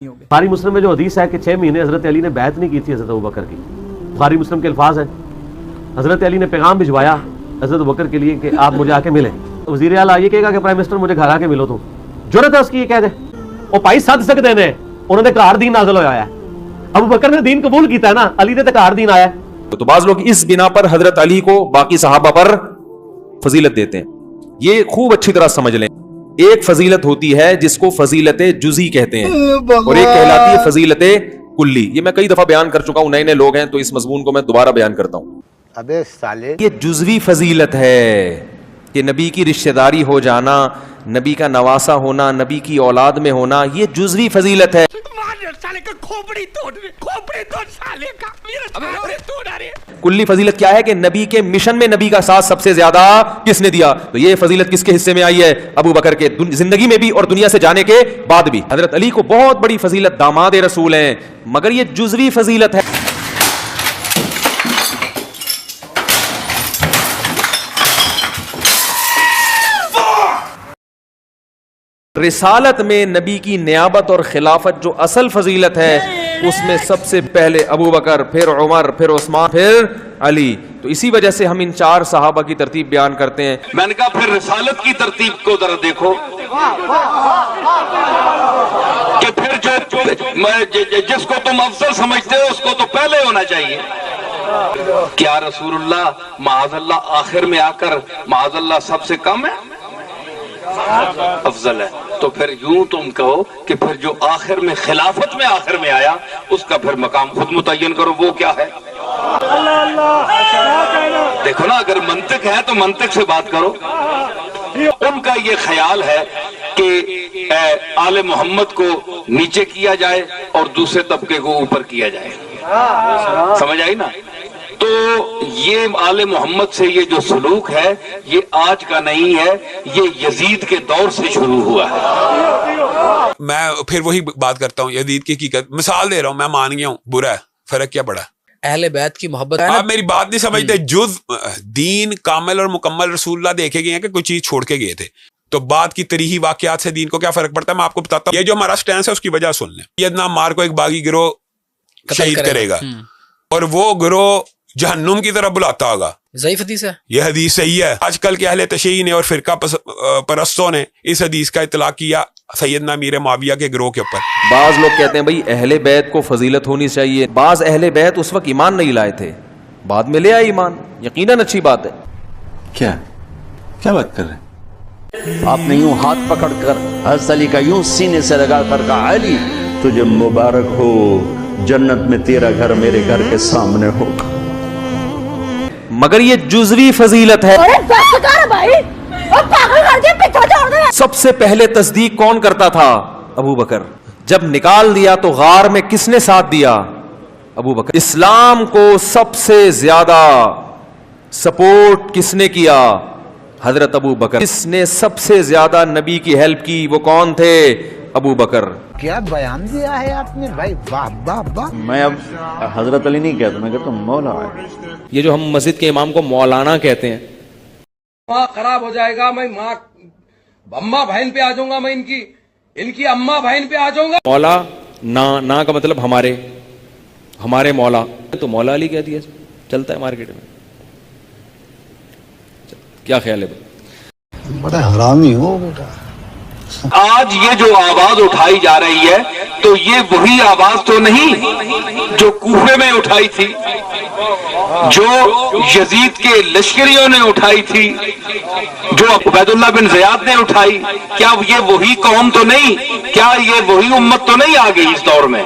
बुखारी मुस्लिम में जो हदीस है कि 6 महीने हजरत अली ने बैत नहीं की थी हजरत अबू बकर की। बुखारी मुस्लिम के अल्फाज हैं, हजरत अली ने पैगाम भिजवाया हजरत अबू बकर के लिए कि आप मुझे आके मिलें। तो वज़ीर आला ये कहेगा कि प्राइम मिनिस्टर मुझे घर आके मिलो, तुम जुर्रत है उसकी ये कह दे। वो भाई सद सकते ने, उन्होंने घर दीन नाज़िल होया है, अबू बकर ने दीन कबूल किया है ना, अली ने तो घर दीन आया। तो बाज लोग इस बिना पर हजरत अली को बाकी सहाबा पर फजीलत देते हैं। ये खूब अच्छी तरह समझ लें, एक फजीलत होती है जिसको फजीलत जुज़ी कहते हैं और एक कहलाती है फजीलत कुल्ली। ये मैं कई दफा बयान कर चुका हूं, नए नए लोग हैं तो इस मजमून को मैं दोबारा बयान करता हूं। अबे साले, ये जुज़वी फजीलत है कि नबी की रिश्तेदारी हो जाना, नबी का नवासा होना, नबी की औलाद में होना, ये जुज़वी फजीलत है। कुल्ली फजीलत क्या है कि नबी के मिशन में नबी का साथ सबसे ज्यादा किसने दिया, तो ये फजीलत किसके हिस्से में आई है? अबू बकर के, जिंदगी में भी और दुनिया से जाने के बाद भी। हजरत अली को बहुत बड़ी फजीलत, दामाद रसूल हैं, मगर ये जुज़वी फजीलत है। रिसालत में नबी की नियाबत और खिलाफत जो असल फजीलत है, उसमें सबसे पहले अबू बकर, फिर उमर, फिर उस्मान, फिर अली। तो इसी वजह से हम इन चार सहाबा की तरतीब बयान करते हैं। मैंने कहा फिर रिसालत की तरतीब को जरा देखो कि फिर जिसको तुम अफजल समझते हो उसको तो पहले होना चाहिए। क्या रसूलुल्लाह माअज़ल्लाह आखिर में आकर माअज़ल्लाह सबसे कम है, अफजल है? तो फिर यूं तुम कहो कि फिर जो आखिर में खिलाफत में आखिर में आया उसका फिर मकाम खुद मुतय्यन करो, वो क्या है? देखो ना, अगर मंतिक है तो मंतिक से बात करो। उनका ये ख्याल है कि आले मोहम्मद को नीचे किया जाए और दूसरे तबके को ऊपर किया जाए। समझ आई ना? तो ये आले मोहम्मद से ये जो सलूक है ये आज का नहीं है, ये यजीद के दौर से शुरू हुआ है। मैं फिर वही बात करता हूँ, यजीद की हकीकत मिसाल दे रहा हूँ। मैं मान गया हूँ बुरा है, फर्क क्या पड़ा? अहले बैत की मोहब्बत। आप मेरी बात नहीं समझते। जुज दीन कामिल और मुकम्मल रसूलुल्लाह देखे गए हैं कि कोई चीज छोड़ के गए थे, तो बात की तरीही वाकयात से दीन को क्या फर्क पड़ता है? मैं आपको बताता हूँ। ये जो हमारा स्टैंड है उसकी वजह सुन लें। ये ना मार को एक बागी गिरोह शहीद करेगा और वो गिरोह जहन्नुम की तरफ बुलाता होगा। ज़ईफ़ हदीस है, ये हदीस सही है। आजकल के अहले तशय्युई ने और फिरका परस्तों ने इस हदीस का इतलाक किया सैयदना अमीर मुआविया के गिरोह के ऊपर। बाज लोग कहते हैं भाई अहले बैत को फजीलत होनी चाहिए। बाज अहले बैत उस वक्त ईमान नहीं लाए थे, बाद में ले आए ईमान, यकीनन अच्छी बात है। क्या बात कर रहे हैं? आपने यूं हाथ पकड़कर हज़रत अली का यूं सीने से लगा कर कहा, अली तुझे मुबारक हो, जन्नत में तेरा घर मेरे घर के सामने होगा। मगर ये जुज़वी फजीलत है। भाई, पागल करके पीछे छोड़ दे। सबसे पहले तस्दीक कौन करता था? अबू बकर। जब निकाल दिया तो गार में किसने साथ दिया? अबू बकर। इस्लाम को सबसे ज्यादा सपोर्ट किसने किया? हजरत अबू बकर। किसने सबसे ज्यादा नबी की हेल्प की, वो कौन थे? अबू बकर। क्या बयान दिया है आपने भाई, वाह वाह वाह। मैं अब हजरत अली नहीं कहता, मैं कहता हूँ मौला है। ये जो हम मस्जिद के इमाम को मौलाना कहते हैं, माँ खराब हो जाएगा, मैं माँ अम्मा बहन पे आ जाऊंगा, मैं इनकी अम्मा बहन पे आ जाऊंगा। मौला ना का मतलब हमारे मौला, तो मौला अली कह दिया, चलता है मार्केट में। क्या ख्याल है? बड़ा हरामी हो बेटा। आज ये जो आवाज उठाई जा रही है तो ये वही आवाज तो नहीं जो कूफे में उठाई थी, जो यजीद के लश्करियों ने उठाई थी, जो उबैदुल्लाह बिन ज़ियाद ने उठाई। क्या ये वही कौम तो नहीं? क्या ये वही उम्मत तो नहीं आ गई इस दौर में?